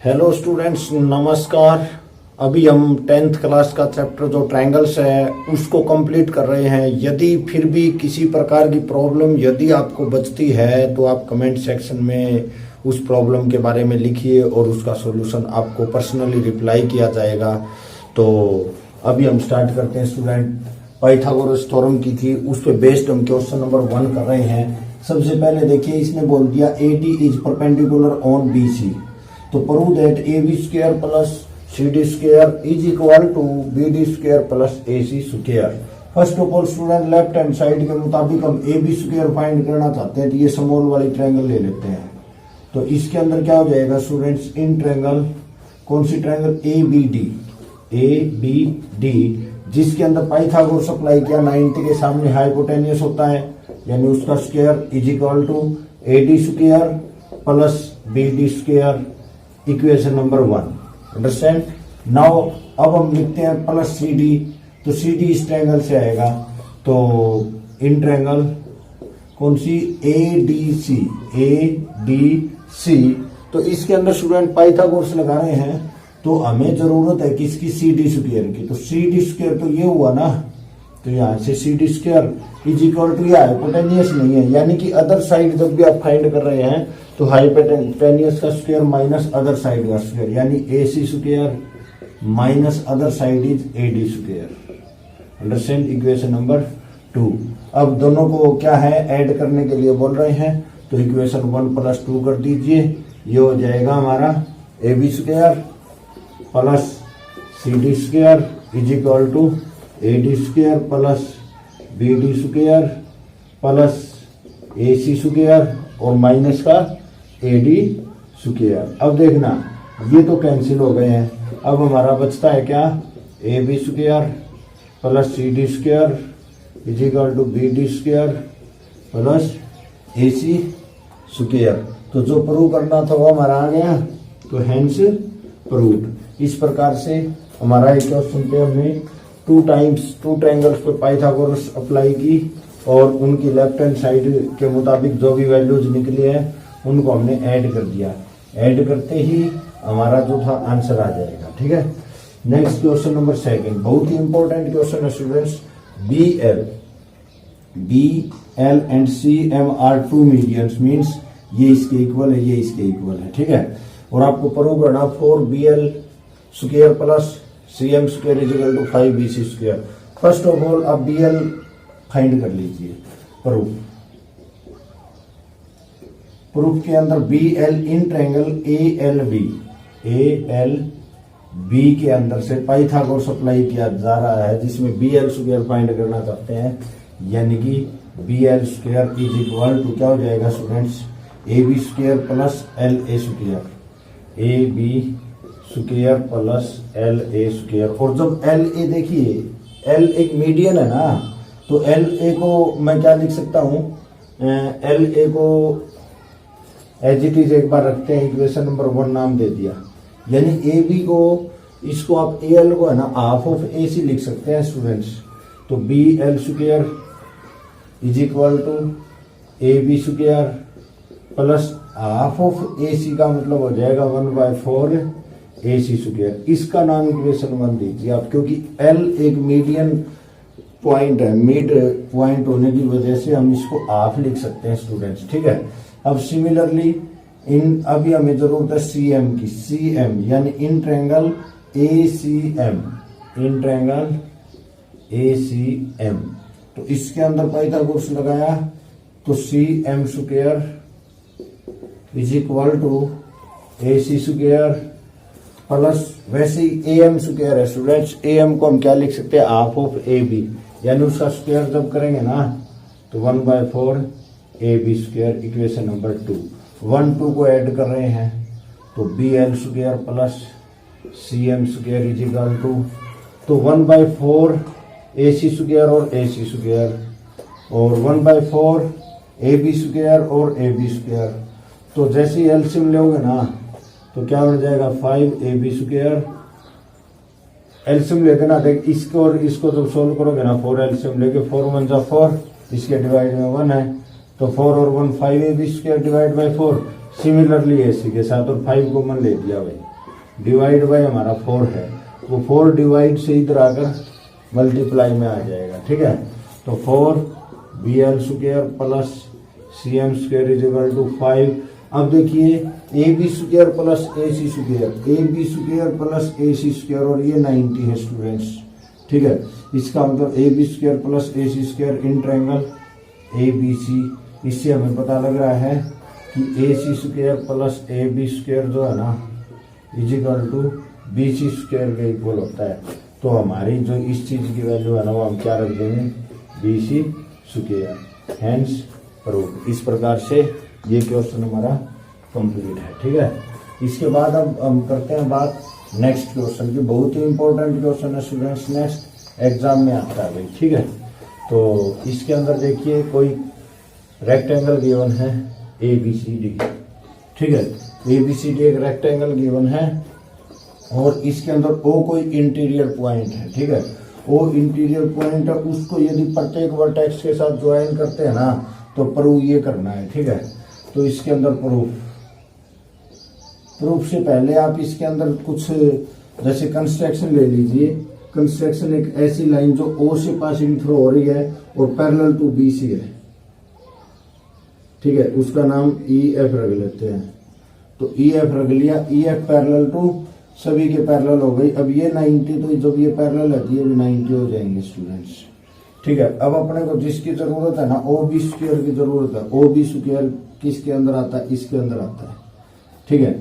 Hello students, नमस्कार। अभी हम 10th क्लास का चैप्टर जो ट्रायंगल्स है उसको कंप्लीट कर रहे हैं। यदि फिर भी किसी प्रकार की प्रॉब्लम यदि आपको बचती है तो आप कमेंट सेक्शन में उस प्रॉब्लम के बारे में लिखिए और उसका सॉल्यूशन आपको पर्सनली रिप्लाई किया जाएगा। तो अभी हम स्टार्ट करते हैं स्टूडेंट। पाइथागोरस थ्योरम की थी, उस पर बेस्ड हम क्वेश्चन नंबर 1 कर रहे हैं। सबसे पहले देखिए, इसने बोल दिया AD is perpendicular on BC, तो prove that AB square plus CD square is equal to BD square plus AC square. First of all student, left hand side के मुताबिक हम AB स्क्वायर फाइंड करना चाहते हैं, तो ये स्मॉल वाली ट्रायंगल ले लेते हैं। तो इसके अंदर क्या हो जाएगा स्टूडेंट्स, इन ट्रायंगल, कौन सी ट्रायंगल, ABD, जिसके अंदर पाइथागोरस अप्लाई किया, 90 के सामने हाइपोटेन्यूस होता है, यानी उसका square is equal to AD square plus BD square, equation number 1। Understand. Now अब हम लिखते हैं प्लस CD, तो CD इस ट्रायंगल से आएगा। तो इन ट्रायंगल कौन सी, ADC, तो इसके अंदर स्टूडेंट पाइथागोरस लगा रहे हैं, तो हमें जरूरत है किसकी, CD स्क्वायर की। तो CD स्क्वायर तो ये हुआ ना, तो यहाँ से CD square is equal to, यह हाइपोटेनियस नहीं है, यानी कि अदर साइड जब भी आप फाइंड कर रहे हैं तो हाइपोटेनियस का स्क्वायर माइनस अदर साइड का स्क्वायर, यानी AC square minus other side is AD square. Understand, equation number 2। अब दोनों को क्या है, ऐड करने के लिए बोल रहे हैं, तो इक्वेशन 1 प्लस 2 कर दीजिए। ये हो जाएगा हमारा AB square plus CD square is equal to AD square plus BD square plus AC square और माइनस का AD स्क्वायर। अब देखना, ये तो कैंसिल हो गए हैं। अब हमारा बचता है क्या, AB square plus CD square is equal to BD square plus AC square. तो जो प्रूव करना था वो हमारा आ गया, तो हेंस प्रूव्ड। इस प्रकार से हमारा एक क्वेश्चन पे हमने 2 ट्रायंगल्स पे पाइथागोरस अप्लाई की और उनकी लेफ्ट हैंड साइड के मुताबिक जो भी वैल्यूज निकली है उनको हमने ऐड कर दिया। ऐड करते ही हमारा जो था आंसर आ जाएगा। ठीक है, नेक्स्ट क्वेश्चन नंबर 2, बहुत ही इंपॉर्टेंट क्वेश्चन है students. BL and CM are 2 medians, means ये इसके इक्वल है, ये इसके इक्वल है। ठीक है, और आपको प्रूव करना 4BL square plus CM square is equal to 5BC square. First of all आप BL फाइंड कर लीजिए। प्रूफ के अंदर BL इन ट्रायंगल ALB के अंदर से पाइथागोरस अप्लाई किया जा रहा है, जिसमें BL स्क्वायर फाइंड करना चाहते हैं, यानी कि BL square is equal to क्या हो जाएगा students, AB square plus LA square, AB square plus LA square. और जब LA देखिए, L एक मीडियन है ना, तो LA को मैं क्या लिख सकता हूं, LA को एज इट इज एक बार रखते हैं, इक्वेशन नंबर 1 नाम दे दिया, यानी AB को, इसको आप AL को है ना हाफ ऑफ AC लिख सकते हैं स्टूडेंट्स। तो BL square is equal to AB square plus half of AC का मतलब हो जाएगा 1/4 AC स्क्वायर। इसका नाम इक्वेशन 1 दीजिए आप, क्योंकि L एक मीडियन पॉइंट है, मिड पॉइंट होने की वजह से हम इसको हाफ लिख सकते हैं स्टूडेंट्स। ठीक है, अब सिमिलरली अभी हमें जरूरत है CM की, CM यानी in triangle ACM, in triangle ACM। तो इसके अंदर पाइथागोरस लगाया, तो CM square is equal to AC square plus, वैसे ही AM स्क्वायर है स्टूडेंट्स, AM को हम क्या लिख सकते हैं, हाफ ऑफ AB, यानी उसका स्क्वायर जब करेंगे ना तो 1/4 AB स्क्वायर, इक्वेशन नंबर 2। 1 2 को ऐड कर रहे हैं, तो BL square plus CM square is equal to, तो 1/4 AC स्क्वायर और AC स्क्वायर और 1/4 AB स्क्वायर और AB स्क्वायर। तो जैसे ही एलसीएम लोगे ना तो क्या बन जाएगा, 5AB स्क्वायर। एलसीएम लेके ना देख, इसको और इसको जब सोल्व करोगे ना, 4 एलसीएम लेके 4 1 जा 4, इसके डिवाइड में 1 है, तो 4 और 1 5AB square divide by 4। Similarly AC के साथ और 5 कॉमन ले दिया भाई, डिवाइड बाय हमारा 4 है, वो 4 डिवाइड से इधर आकर मल्टीप्लाई में आ जाएगा। ठीक है, तो 4bl square plus cm square is equal to 5। अब देखिए ab square plus ac square, ab square plus ac square और ये 90 है स्टूडेंट्स। ठीक है, इसका मतलब ab square plus ac square in triangle abc। इससे हमें पता लग रहा है कि ac square plus ab square जो है ना is equal to bc square के इक्वल होता है। तो हमारी जो इस चीज की वैल्यू है ना वो हम क्या रख देंगे, bc स्क्वायर, हेंस प्रूफ। इस प्रकार से ये क्वेश्चन हमारा कंप्लीट है। ठीक है, इसके बाद अब हम करते हैं बात नेक्स्ट क्वेश्चन की। बहुत ही इंपॉर्टेंट क्वेश्चन है स्टूडेंट्स, नेक्स्ट एग्जाम में आता है भाई। ठीक है, तो इसके अंदर देखिए कोई रेक्टेंगल गिवन है ABCD। ठीक है, ABCD एक रेक्टेंगल गिवन है और इसके अंदर O कोई इंटीरियर पॉइंट है। ठीक है, O इंटीरियर पॉइंट है, उसको यदि प्रत्येक वर्टेक्स के साथ ज्वाइन करते हैं ना तो प्रूफ ये करना है। ठीक है, तो इसके अंदर प्रूफ से पहले आप इसके अंदर कुछ जैसे कंस्ट्रक्शन ले लीजिए। कंस्ट्रक्शन एक ऐसी लाइन जो O से पासिंग थ्रू हो रही है और पैरेलल टू BC है। ठीक है, उसका नाम EF रख लेते हैं। तो EF रख लिया, EF पैरेलल टू सभी के पैरेलल हो गई। अब ये 90, तो जब ये पैरेलल है ये भी 90 हो जाएंगे स्टूडेंट्स। ठीक है, अब अपने को जिसकी जरूरत है ना OB स्क्वायर की जरूरत है। OB स्क्वायर किसके अंदर आता है, इसके अंदर आता है। ठीक है,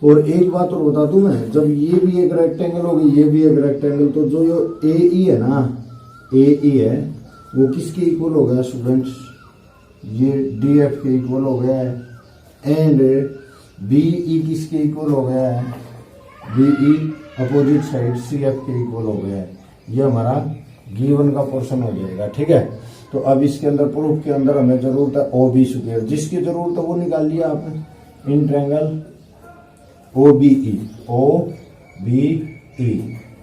और एक बात और बता दूं मैं, जब ये भी एक रेक्टेंगल होगी ये भी एक रेक्टेंगल, तो जो ये AE है ना, AE है वो किसके इक्वल हो गया स्टूडेंट्स, ये DF के इक्वल हो गया है। एंड BE किसके इक्वल हो गया है, BE अपोजिट साइड CF के इक्वल हो गया है। ये हमारा गिवन का पोर्शन हो जाएगा। ठीक है, तो अब इसके अंदर प्रूफ के अंदर हमें जरूरत है OB स्क्वायर, जिसकी जरूरत है वो निकाल लिया आपने। इन ट्रायंगल OBE, OBE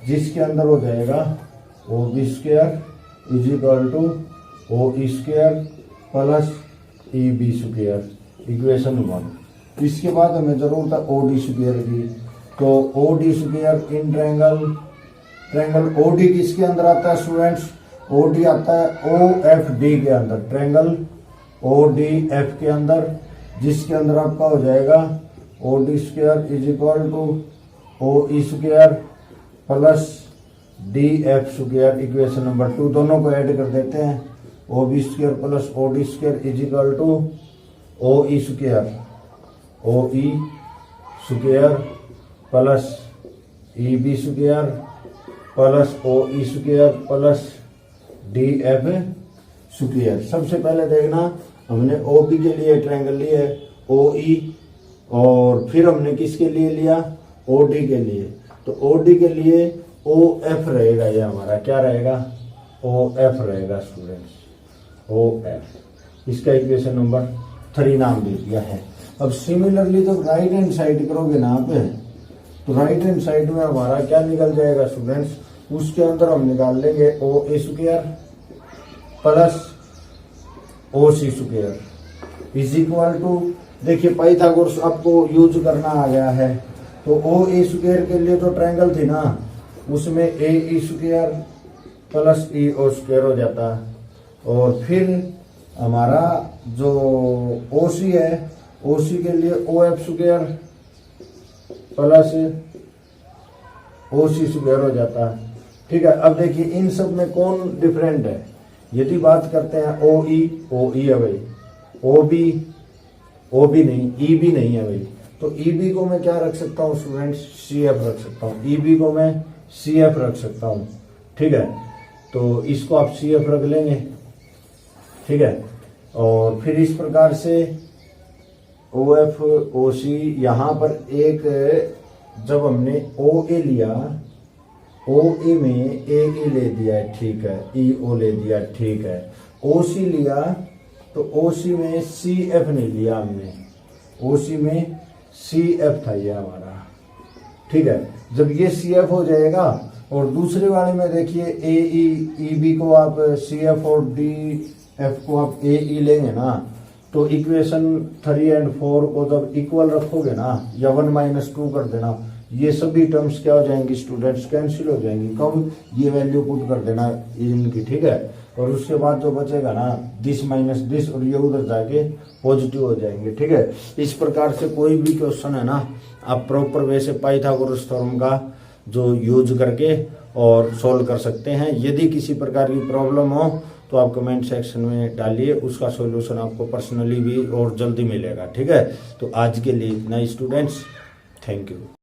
जिसके अंदर हो जाएगा OB square is equal to OE square plus EB square, equation 1। इसके बाद हमें जरूरत है OD स्क्वायर की। तो OD square in triangle OD किसके अंदर आता है स्टूडेंट्स, OD आता है OFD के अंदर, ट्रायंगल ODF के अंदर, जिसके अंदर आपका हो जाएगा OD square is equal to OE square plus DF square, equation number 2। दोनों को ऐड कर देते हैं, OB square plus OD square is equal to OE square, OE square plus EB square plus OE square plus DF square. सबसे पहले देखना हमने OB के लिए ट्रायंगल लिया है OE, और फिर हमने किसके लिए लिया, OD के लिए। तो OD के लिए OF रहेगा, ये हमारा क्या रहेगा, OF रहेगा स्टूडेंट्स, OF। इसका इक्वेशन नंबर 3 नाम दे दिया है। अब सिमिलरली जब राइट हैंड साइड करोगे ना आप, तो राइट हैंड साइड में हमारा क्या निकल जाएगा स्टूडेंट्स, उसके अंदर हम निकाल लेंगे OA square plus OC square is equal to, देखिए पाइथागोरस आपको यूज करना आ गया है। तो OA स्क्वायर के लिए जो ट्रायंगल थी ना उसमें AE square plus EO square हो जाता, और फिर हमारा जो OC है OC के लिए OF square plus OC square हो जाता। ठीक है, अब देखिए इन सब में कौन डिफरेंट है। यदि बात करते हैं OE है भाई, OB नहीं, EB नहीं है भाई। तो EB को मैं क्या रख सकता हूँ स्टूडेंट्स, CF रख सकता हूँ। EB को मैं CF रख सकता हूँ। ठीक है, तो इसको आप CF रख लेंगे। ठीक है, और फिर इस प्रकार से OF OC, यहाँ पर एक जब हमने OA लिया, OA में AE ले दिया है, ठीक है, EO ले दिया, ठीक है। OC लिया तो OC में CF नहीं लिया हमने, OC में CF था ये हमारा। ठीक है, जब ये CF हो जाएगा और दूसरे वाले में देखिए AE EB को आप CF और DF को आप AE लेंगे ना, तो इक्वेशन 3 और 4 को जब इक्वल रखोगे ना, या 1 - 2 कर देना, ये सभी टर्म्स क्या हो जाएंगी स्टूडेंट्स, कैंसिल हो जाएंगी। कब, ये वैल्यू पुट कर देना इनकी, ठीक है। और उसके बाद जो बचेगा ना, दिस माइनस दिस, और ये उधर जाके पॉजिटिव हो जाएंगे, ठीक है। इस प्रकार से कोई भी क्वेश्चन है ना, आप प्रॉपर वे से पाइथागोरस थ्योरम का जो यूज करके और सॉल्व कर सकते हैं। यदि किसी प्रकार की प्रॉब्लम हो तो आप कमेंट सेक्शन में डालिए, उसका सॉल्यूशन आपको पर्सनली भी और जल्दी मिलेगा, ठीक है। तो आज के लिए इतना ही स्टूडेंट्स, थैंक यू।